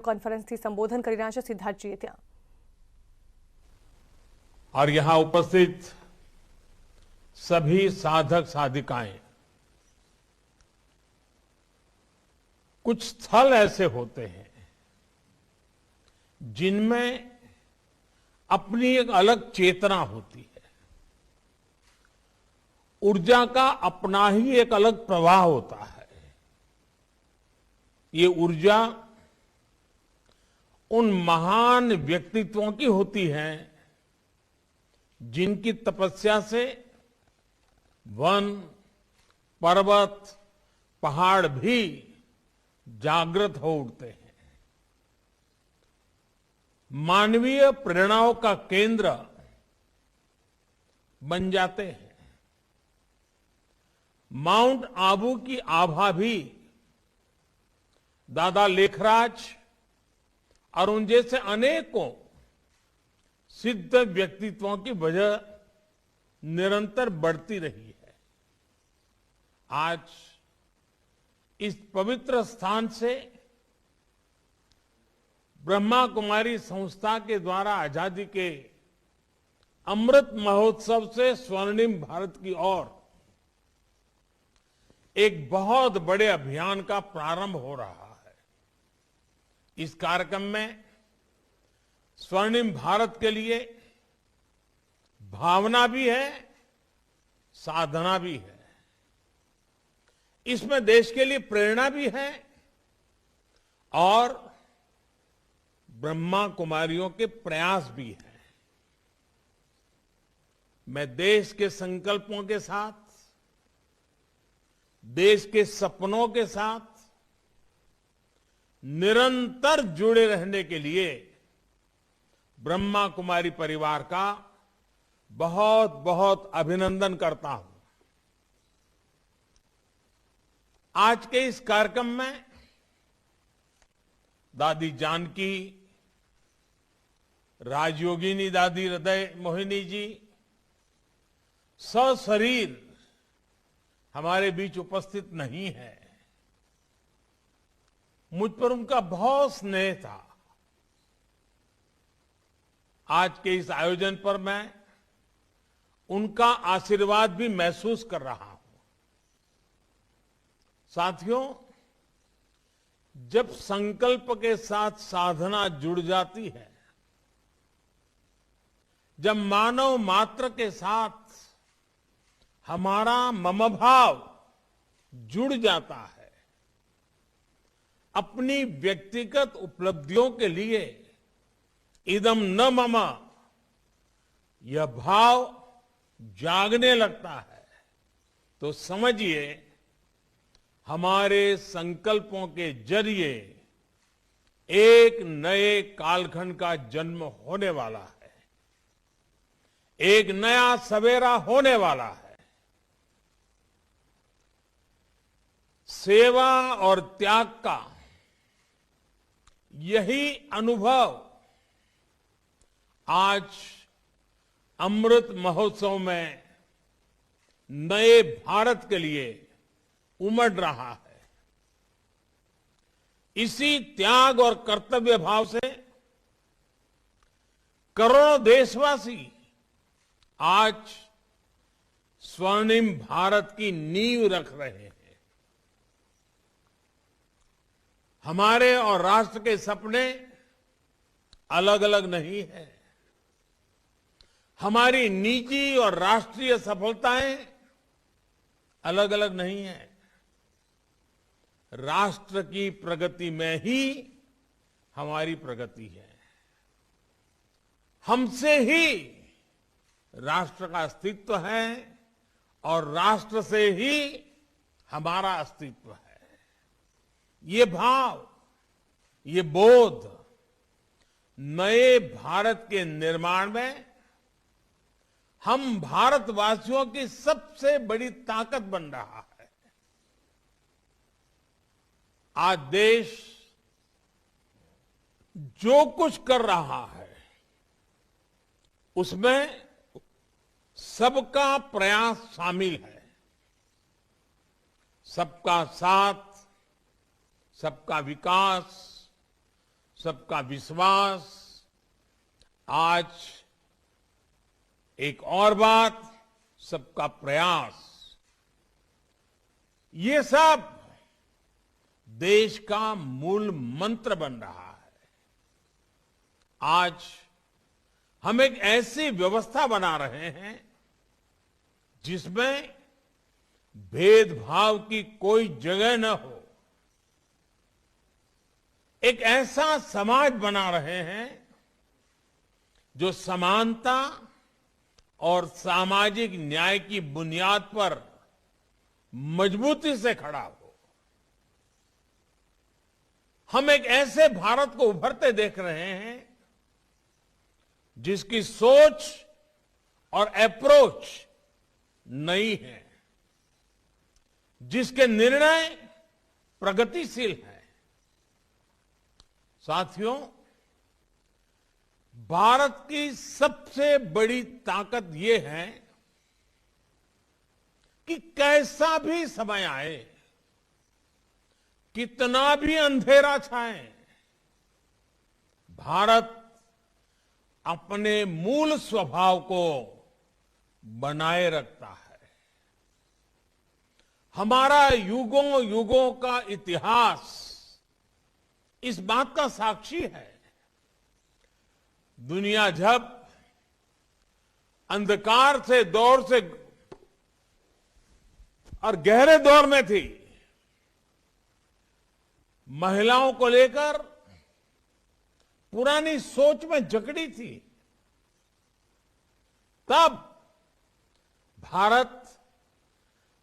કોન્ફરન્સથી સંબોધન કરી રહ્યા છે સિદ્ધાર્થજીએ ત્યાં। और यहां उपस्थित सभी साधक साधिकाएं, कुछ स्थल ऐसे होते हैं जिनमें अपनी एक अलग चेतना होती है, ऊर्जा का अपना ही एक अलग प्रवाह होता है। ये ऊर्जा उन महान व्यक्तित्वों की होती है जिनकी तपस्या से वन, पर्वत, पहाड़ भी जागृत हो उठते हैं। मानवीय प्रेरणाओं का केंद्र बन जाते हैं। माउंट आबू की आभा भी दादा लेखराज और उन जैसे अनेकों सिद्ध व्यक्तित्वों की वजह निरंतर बढ़ती रही है। आज इस पवित्र स्थान से ब्रह्मा कुमारी संस्था के द्वारा आजादी के अमृत महोत्सव से स्वर्णिम भारत की ओर एक बहुत बड़े अभियान का प्रारंभ हो रहा है। इस कार्यक्रम में स्वर्णिम भारत के लिए भावना भी है, साधना भी है। इसमें देश के लिए प्रेरणा भी है और ब्रह्मा कुमारियों के प्रयास भी है। मैं देश के संकल्पों के साथ, देश के सपनों के साथ निरंतर जुड़े रहने के लिए ब्रह्मा कुमारी परिवार का बहुत बहुत अभिनंदन करता हूं। आज के इस कार्यक्रम में दादी जानकी, राजयोगिनी दादी हृदय मोहिनी जी सशरीर हमारे बीच उपस्थित नहीं है। मुझ पर उनका बहुत स्नेह था। आज के इस आयोजन पर मैं उनका आशीर्वाद भी महसूस कर रहा हूं। साथियों, जब संकल्प के साथ साधना जुड़ जाती है, जब मानव मात्र के साथ हमारा ममभाव जुड़ जाता है, अपनी व्यक्तिगत उपलब्धियों के लिए इदम न मम यह भाव जागने लगता है, तो समझिए हमारे संकल्पों के जरिए एक नए कालखंड का जन्म होने वाला है, एक नया सवेरा होने वाला है। सेवा और त्याग का यही अनुभव आज अमृत महोत्सव में नए भारत के लिए उमड़ रहा है। इसी त्याग और कर्तव्य भाव से करोड़ों देशवासी आज स्वर्णिम भारत की नींव रख रहे हैं। हमारे और राष्ट्र के सपने अलग अलग नहीं है। हमारी निजी और राष्ट्रीय सफलताएं अलग अलग नहीं है। राष्ट्र की प्रगति में ही हमारी प्रगति है। हमसे ही राष्ट्र का अस्तित्व है और राष्ट्र से ही हमारा अस्तित्व है। ये भाव, ये बोध नए भारत के निर्माण में हम भारतवासियों की सबसे बड़ी ताकत बन रहा है। आज देश जो कुछ कर रहा है उसमें सबका प्रयास शामिल है। सबका साथ, सबका विकास, सबका विश्वास, आज एक और बात, सबका प्रयास, ये सब देश का मूल मंत्र बन रहा है। आज हम एक ऐसी व्यवस्था बना रहे हैं जिसमें भेदभाव की कोई जगह न हो। एक ऐसा समाज बना रहे हैं जो समानता और सामाजिक न्याय की बुनियाद पर मजबूती से खड़ा हो। हम एक ऐसे भारत को उभरते देख रहे हैं जिसकी सोच और अप्रोच नई है, जिसके निर्णय प्रगतिशील हैं। साथियों, भारत की सबसे बड़ी ताकत यह है कि कैसा भी समय आए, कितना भी अंधेरा छाए, भारत अपने मूल स्वभाव को बनाए रखता है। हमारा युगों युगों का इतिहास इस बात का साक्षी है। दुनिया जब अंधकार से दौर से और गहरे दौर में थी, महिलाओं को लेकर पुरानी सोच में जकड़ी थी, तब भारत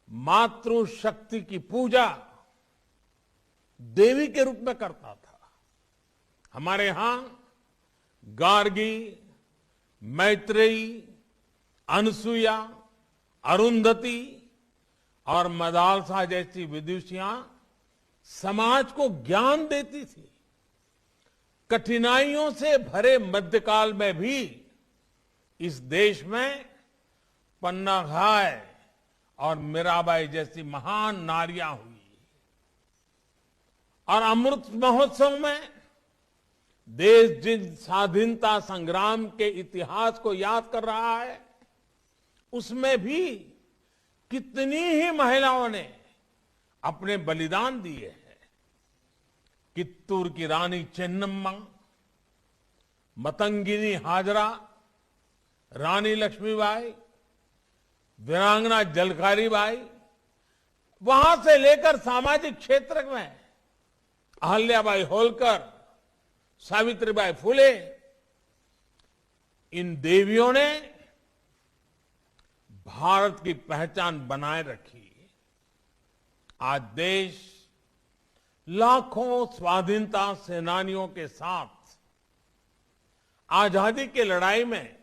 मातृशक्ति की पूजा देवी के रूप में करता था। हमारे यहां गार्गी, मैत्रेयी, अनसुईया, अरुंधति और मदालसा जैसी विदुषियां समाज को ज्ञान देती थी। कठिनाइयों से भरे मध्यकाल में भी इस देश में पन्ना घाय और मीराबाई जैसी महान नारियां हुई। और अमृत महोत्सव में देश जिन स्वाधीनता संग्राम के इतिहास को याद कर रहा है, उसमें भी कितनी ही महिलाओं ने अपने बलिदान दिए हैं। कित्तूर की रानी चेन्नम्मा, मतंगिनी हाजरा, रानी लक्ष्मीबाई, वीरांगना झलकारी बाई, वहां से लेकर सामाजिक क्षेत्र में अहल्याबाई होलकर, सावित्रीबाई फुले, इन देवियों ने भारत की पहचान बनाए रखी। आज देश लाखों स्वाधीनता सेनानियों के साथ आजादी की लड़ाई में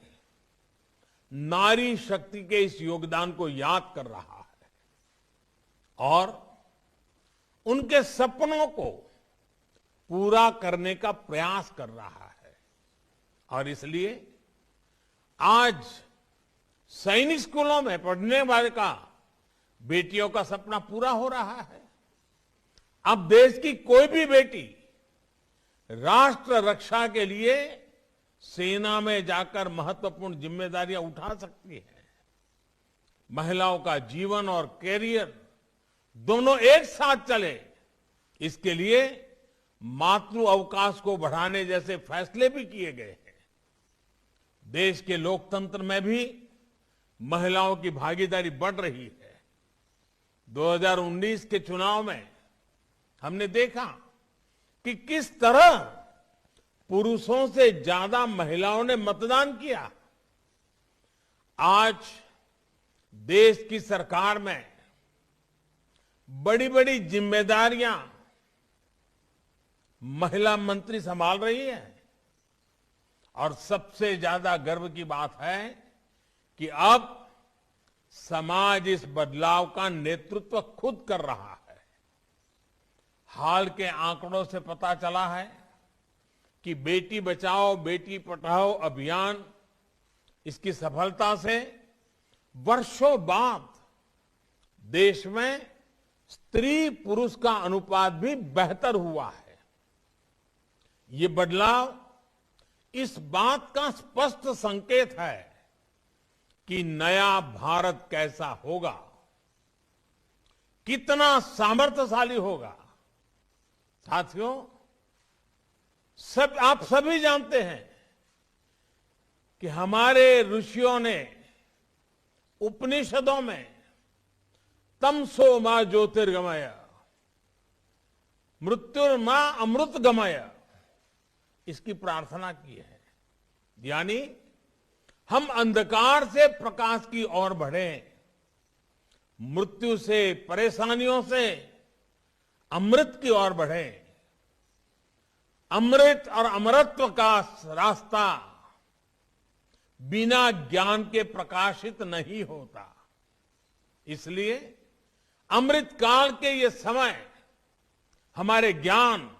नारी शक्ति के इस योगदान को याद कर रहा है और उनके सपनों को पूरा करने का प्रयास कर रहा है। और इसलिए आज सैनिक स्कूलों में पढ़ने वाले का बेटियों का सपना पूरा हो रहा है। अब देश की कोई भी बेटी राष्ट्र रक्षा के लिए सेना में जाकर महत्वपूर्ण जिम्मेदारियां उठा सकती है। महिलाओं का जीवन और कैरियर दोनों एक साथ चले, इसके लिए मातृ अवकाश को बढ़ाने जैसे फैसले भी किए गए हैं। देश के लोकतंत्र में भी महिलाओं की भागीदारी बढ़ रही है। 2019 के चुनाव में हमने देखा कि किस तरह पुरुषों से ज्यादा महिलाओं ने मतदान किया। आज देश की सरकार में बड़ी बड़ी जिम्मेदारियां महिला मंत्री संभाल रही है और सबसे ज्यादा गर्व की बात है कि अब समाज इस बदलाव का नेतृत्व खुद कर रहा है। हाल के आंकड़ों से पता चला है कि बेटी बचाओ बेटी पढ़ाओ अभियान, इसकी सफलता से वर्षों बाद देश में स्त्री पुरुष का अनुपात भी बेहतर हुआ है। ये बदलाव इस बात का स्पष्ट संकेत है कि नया भारत कैसा होगा, कितना सामर्थ्यशाली होगा। साथियों, आप सभी जानते हैं कि हमारे ऋषियों ने उपनिषदों में तमसो मा ज्योतिर्गमय, मृत्युर्मा अमृतगमय, इसकी प्रार्थना की है। यानी हम अंधकार से प्रकाश की ओर बढ़ें, मृत्यु से, परेशानियों से अमृत की ओर बढ़ें। अमृत और अमरत्व का रास्ता बिना ज्ञान के प्रकाशित नहीं होता। इसलिए अमृत काल के ये समय हमारे ज्ञान,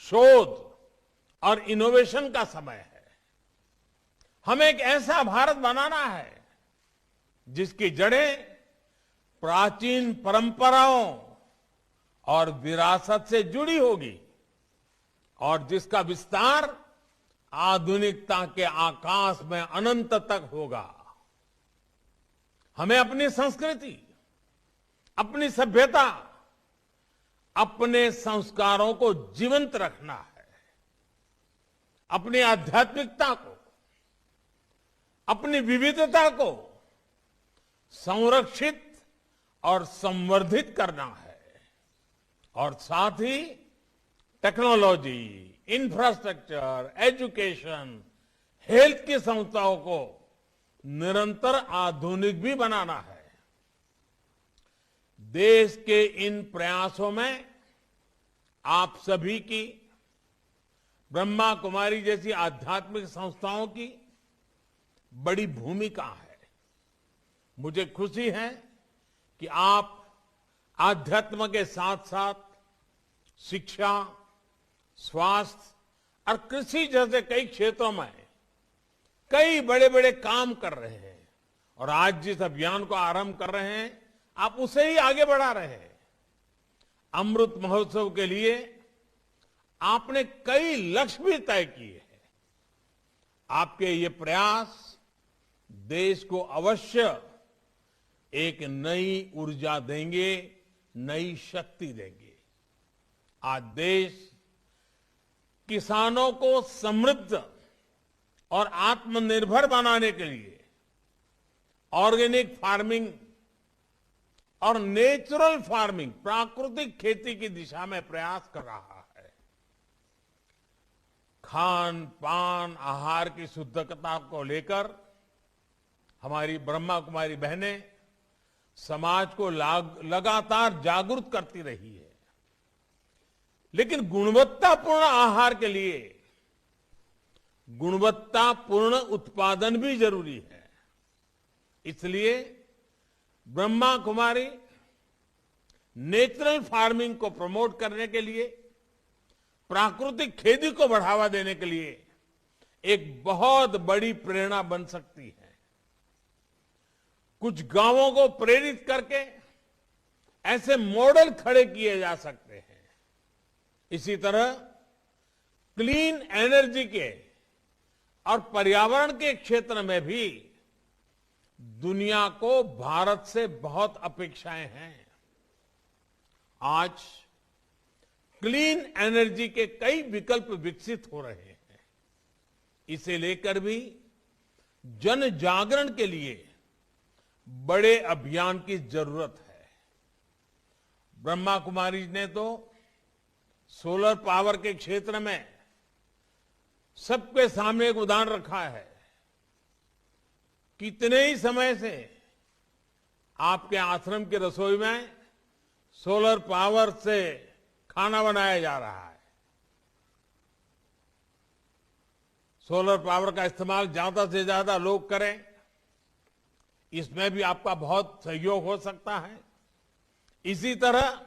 शोध और इनोवेशन का समय है। हमें एक ऐसा भारत बनाना है जिसकी जड़ें प्राचीन परंपराओं और विरासत से जुड़ी होगी और जिसका विस्तार आधुनिकता के आकाश में अनंत तक होगा। हमें अपनी संस्कृति, अपनी सभ्यता, अपने संस्कारों को जीवंत रखना है। अपनी आध्यात्मिकता को, अपनी विविधता को संरक्षित और संवर्धित करना है और साथ ही टेक्नोलॉजी, इंफ्रास्ट्रक्चर, एजुकेशन, हेल्थ की संस्थाओं को निरंतर आधुनिक भी बनाना है। देश के इन प्रयासों में आप सभी की, ब्रह्मा कुमारी जैसी आध्यात्मिक संस्थाओं की बड़ी भूमिका है। मुझे खुशी है कि आप आध्यात्म के साथ साथ शिक्षा, स्वास्थ्य और कृषि जैसे कई क्षेत्रों में कई बड़े बड़े काम कर रहे हैं और आज जिस अभियान को आरंभ कर रहे हैं आप उसे ही आगे बढ़ा रहे हैं। अमृत महोत्सव के लिए आपने कई लक्ष्य भी तय किए हैं। आपके ये प्रयास देश को अवश्य एक नई ऊर्जा देंगे, नई शक्ति देंगे। आज देश किसानों को समृद्ध और आत्मनिर्भर बनाने के लिए ऑर्गेनिक फार्मिंग और नेचुरल फार्मिंग, प्राकृतिक खेती की दिशा में प्रयास कर रहा है। खान पान, आहार की शुद्धता को लेकर हमारी ब्रह्मा कुमारी बहनें समाज को लगातार जागरूक करती रही है। लेकिन गुणवत्तापूर्ण आहार के लिए गुणवत्तापूर्ण उत्पादन भी जरूरी है। इसलिए ब्रह्मा कुमारी नेचुरल फार्मिंग को प्रमोट करने के लिए, प्राकृतिक खेती को बढ़ावा देने के लिए एक बहुत बड़ी प्रेरणा बन सकती है। कुछ गांवों को प्रेरित करके ऐसे मॉडल खड़े किए जा सकते हैं। इसी तरह क्लीन एनर्जी के और पर्यावरण के क्षेत्र में भी दुनिया को भारत से बहुत अपेक्षाएं हैं। आज क्लीन एनर्जी के कई विकल्प विकसित हो रहे हैं। इसे लेकर भी जन जागरण के लिए बड़े अभियान की जरूरत है। ब्रह्मा कुमारी ने तो सोलर पावर के क्षेत्र में सबके सामने एक उदाहरण रखा है। कितने ही समय से आपके आश्रम की रसोई में सोलर पावर से खाना बनाया जा रहा है। सोलर पावर का इस्तेमाल ज्यादा से ज्यादा लोग करें, इसमें भी आपका बहुत सहयोग हो सकता है। इसी तरह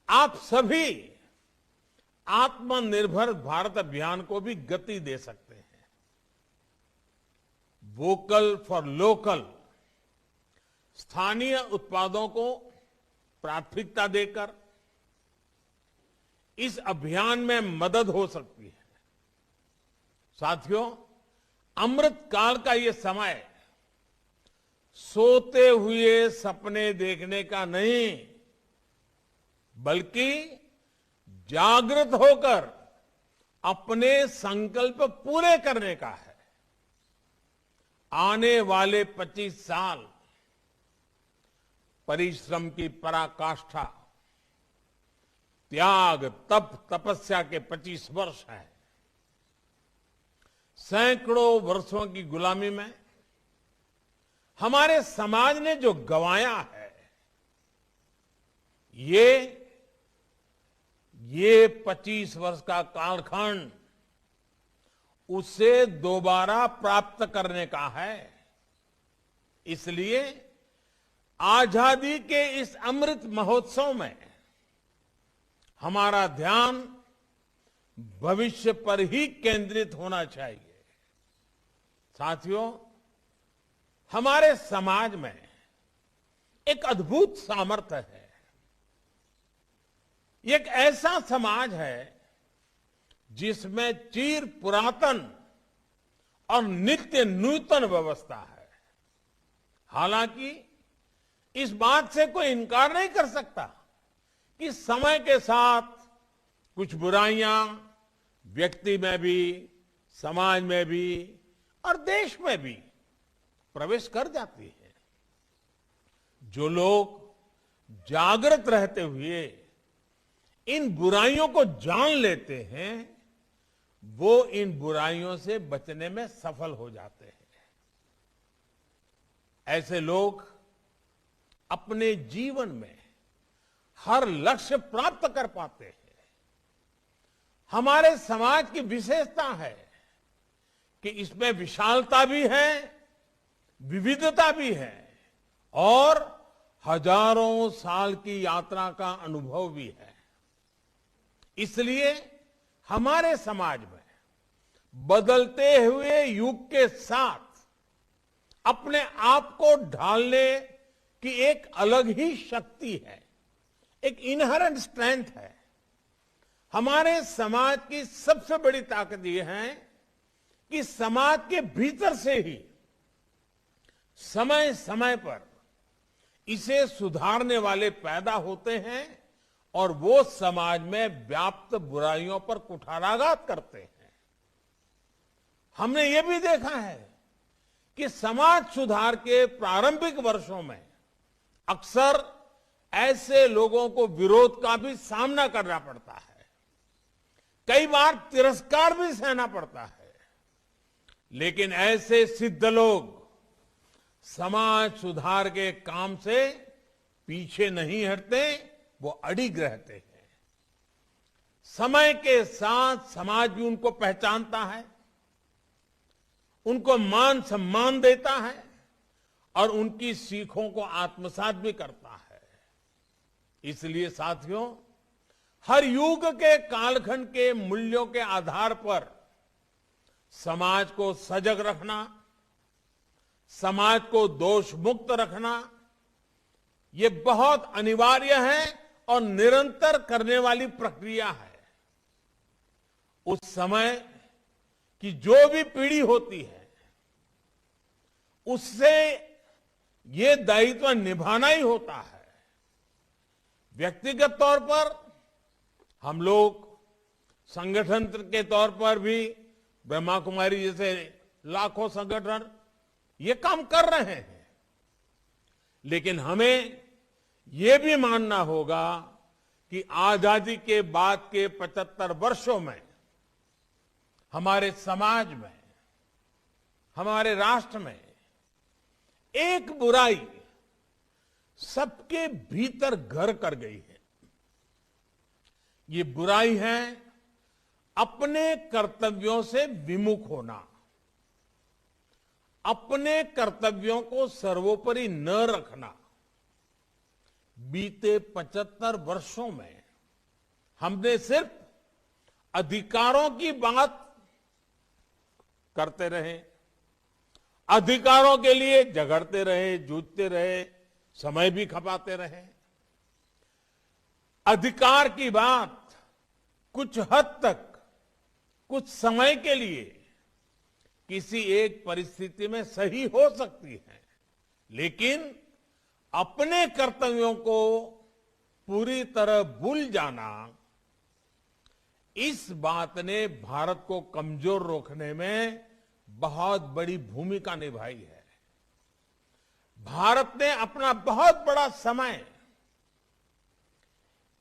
आप सभी आत्मनिर्भर भारत अभियान को भी गति दे सकते हैं। वोकल फॉर लोकल, स्थानीय उत्पादों को प्राथमिकता देकर इस अभियान में मदद हो सकती है। साथियों, अमृत काल का ये समय सोते हुए सपने देखने का नहीं, बल्कि जागृत होकर अपने संकल्प पूरे करने का है। आने वाले 25 साल परिश्रम की पराकाष्ठा, त्याग, तप, तपस्या के 25 वर्ष हैं। सैकड़ों वर्षों की गुलामी में हमारे समाज ने जो गंवाया है, ये 25 वर्ष का कालखंड उसे दोबारा प्राप्त करने का है। इसलिए आजादी के इस अमृत महोत्सव में हमारा ध्यान भविष्य पर ही केंद्रित होना चाहिए। साथियों, हमारे समाज में एक अद्भुत सामर्थ्य है। ये एक ऐसा समाज है जिसमें चिर पुरातन और नित्य नूतन व्यवस्था है। हालांकि इस बात से कोई इनकार नहीं कर सकता कि समय के साथ कुछ बुराइयां व्यक्ति में भी, समाज में भी और देश में भी प्रवेश कर जाती है। जो लोग जागृत रहते हुए इन बुराइयों को जान लेते हैं, वो इन बुराइयों से बचने में सफल हो जाते हैं। ऐसे लोग अपने जीवन में हर लक्ष्य प्राप्त कर पाते हैं। हमारे समाज की विशेषता है कि इसमें विशालता भी है, विविधता भी है और हजारों साल की यात्रा का अनुभव भी है। इसलिए हमारे समाज में बदलते हुए युग के साथ अपने आप को ढालने की एक अलग ही शक्ति है, एक इनहेरेंट स्ट्रेंथ है। हमारे समाज की सबसे बड़ी ताकत यह है कि समाज के भीतर से ही समय समय पर इसे सुधारने वाले पैदा होते हैं और वो समाज में व्याप्त बुराइयों पर कुठाराघात करते हैं। हमने ये भी देखा है कि समाज सुधार के प्रारंभिक वर्षों में अक्सर ऐसे लोगों को विरोध का भी सामना करना पड़ता है, कई बार तिरस्कार भी सहना पड़ता है। लेकिन ऐसे सिद्ध लोग समाज सुधार के काम से पीछे नहीं हटते, वो अडिग रहते हैं। समय के साथ समाज भी उनको पहचानता है, उनको मान सम्मान देता है और उनकी सीखों को आत्मसात भी करता है। इसलिए साथियों, हर युग के कालखंड के मूल्यों के आधार पर समाज को सजग रखना, समाज को दोष मुक्त रखना, ये बहुत अनिवार्य है और निरंतर करने वाली प्रक्रिया है। उस समय की जो भी पीढ़ी होती है, उससे ये दायित्व निभाना ही होता है। व्यक्तिगत तौर पर हम लोग संगठन के तौर पर भी ब्रह्मा कुमारी जैसे लाखों संगठन ये काम कर रहे हैं, लेकिन हमें ये भी मानना होगा कि आजादी के बाद के 75 वर्षों में हमारे समाज में, हमारे राष्ट्र में एक बुराई सबके भीतर घर कर गई है। ये बुराई है अपने कर्तव्यों से विमुख होना, अपने कर्तव्यों को सर्वोपरि न रखना। बीते 75 वर्षों में हमने सिर्फ अधिकारों की बात करते रहे, अधिकारों के लिए झगड़ते रहे, जूझते रहे, समय भी खपाते रहे। अधिकार की बात कुछ हद तक, कुछ समय के लिए किसी एक परिस्थिति में सही हो सकती है, लेकिन अपने कर्तव्यों को पूरी तरह भूल जाना, इस बात ने भारत को कमजोर रोकने में बहुत बड़ी भूमिका निभाई है। भारत ने अपना बहुत बड़ा समय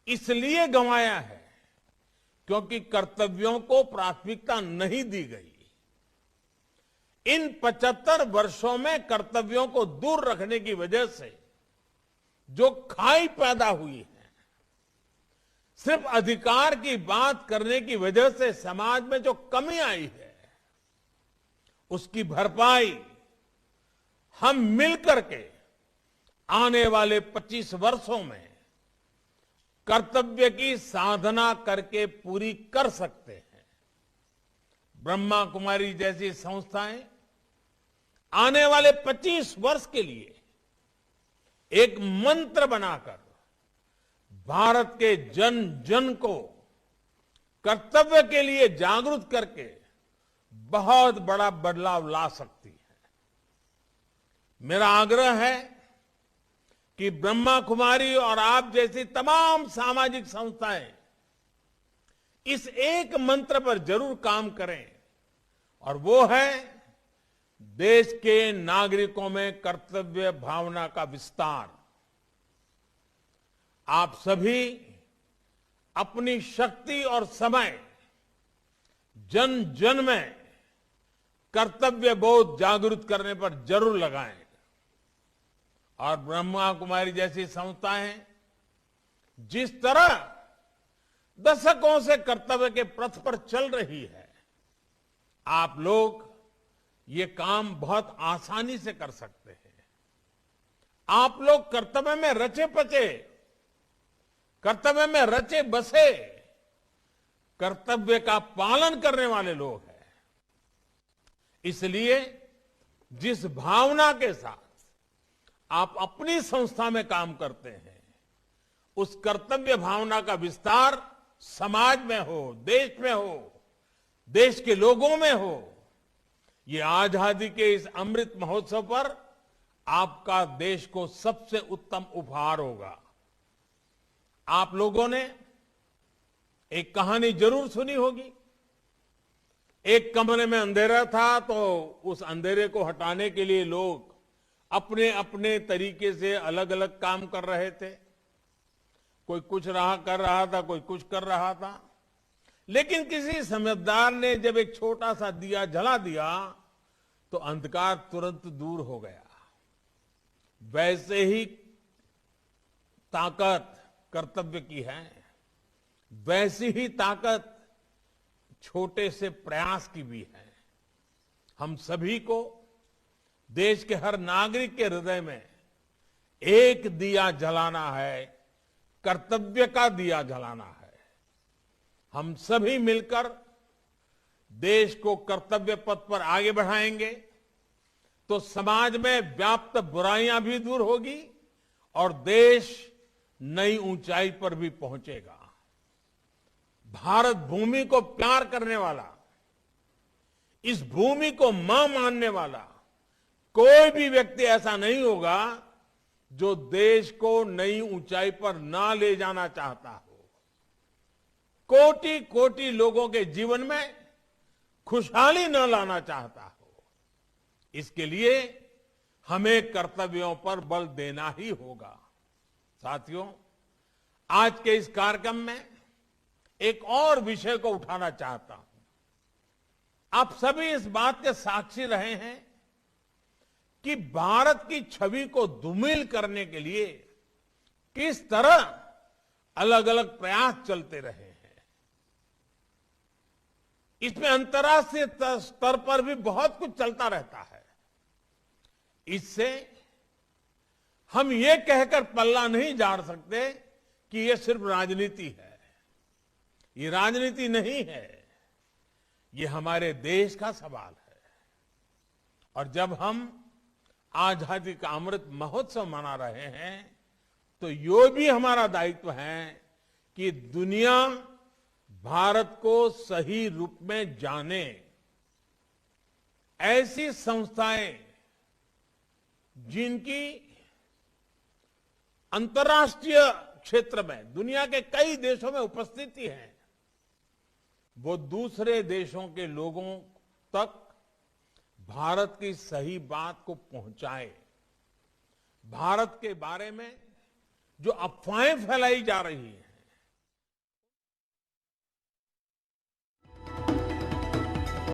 इसलिए गंवाया है क्योंकि कर्तव्यों को प्राथमिकता नहीं दी गई। इन 75 वर्षों में कर्तव्यों को दूर रखने की वजह से जो खाई पैदा हुई है, सिर्फ अधिकार की बात करने की वजह से समाज में जो कमी आई है, उसकी भरपाई हम मिलकर के आने वाले 25 वर्षों में कर्तव्य की साधना करके पूरी कर सकते हैं। ब्रह्मा कुमारी जैसी संस्थाएं आने वाले 25 वर्ष के लिए एक मंत्र बनाकर भारत के जन जन को कर्तव्य के लिए जागरूक करके बहुत बड़ा बदलाव ला सकती है। मेरा आग्रह है कि ब्रह्मा कुमारी और आप जैसी तमाम सामाजिक संस्थाएं इस एक मंत्र पर जरूर काम करें, और वो है देश के नागरिकों में कर्तव्य भावना का विस्तार। आप सभी अपनी शक्ति और समय जन जन में कर्तव्य बोध जागृत करने पर जरूर लगाएं, और ब्रह्मा कुमारी जैसी संस्थाएं जिस तरह दशकों से कर्तव्य के पथ पर चल रही है, आप लोग ये काम बहुत आसानी से कर सकते हैं। आप लोग कर्तव्य में रचे पचे, कर्तव्य में रचे बसे, कर्तव्य का पालन करने वाले लोग हैं। इसलिए जिस भावना के साथ आप अपनी संस्था में काम करते हैं, उस कर्तव्य भावना का विस्तार समाज में हो, देश में हो, देश के लोगों में हो। ये आजादी के इस अमृत महोत्सव पर आपका देश को सबसे उत्तम उपहार होगा। आप लोगों ने एक कहानी जरूर सुनी होगी। एक कमरे में अंधेरा था, तो उस अंधेरे को हटाने के लिए लोग अपने अपने तरीके से अलग अलग काम कर रहे थे। कोई कुछ कर रहा था, कोई कुछ कर रहा था, लेकिन किसी समझदार ने जब एक छोटा सा दिया जला दिया तो अंधकार तुरंत दूर हो गया। वैसे ही ताकत कर्तव्य की है, वैसी ही ताकत छोटे से प्रयास की भी है। हम सभी को देश के हर नागरिक के हृदय में एक दिया जलाना है, कर्तव्य का दिया जलाना है। हम सभी मिलकर देश को कर्तव्य पथ पर आगे बढ़ाएंगे तो समाज में व्याप्त बुराइयां भी दूर होगी और देश नई ऊंचाई पर भी पहुंचेगा। भारत भूमि को प्यार करने वाला, इस भूमि को मां मानने वाला कोई भी व्यक्ति ऐसा नहीं होगा जो देश को नई ऊंचाई पर ना ले जाना चाहता हो। कोटि कोटि लोगों के जीवन में खुशहाली न लाना चाहता हो। इसके लिए हमें कर्तव्यों पर बल देना ही होगा। साथियों, आज के इस कार्यक्रम में एक और विषय को उठाना चाहता हूं। आप सभी इस बात के साक्षी रहे हैं कि भारत की छवि को धूमिल करने के लिए किस तरह अलग अलग प्रयास चलते रहे हैं। इसमें अंतर्राष्ट्रीय स्तर पर भी बहुत कुछ चलता रहता है। इससे हम ये कहकर पल्ला नहीं झाड़ सकते कि ये सिर्फ राजनीति है। ये राजनीति नहीं है, ये हमारे देश का सवाल है। और जब हम आजादी का अमृत महोत्सव मना रहे हैं तो ये भी हमारा दायित्व है कि दुनिया भारत को सही रूप में जाने। ऐसी संस्थाएं जिनकी अंतर्राष्ट्रीय क्षेत्र में दुनिया के कई देशों में उपस्थिति है, वो दूसरे देशों के लोगों तक भारत की सही बात को पहुंचाए। भारत के बारे में जो अफवाहें फैलाई जा रही हैं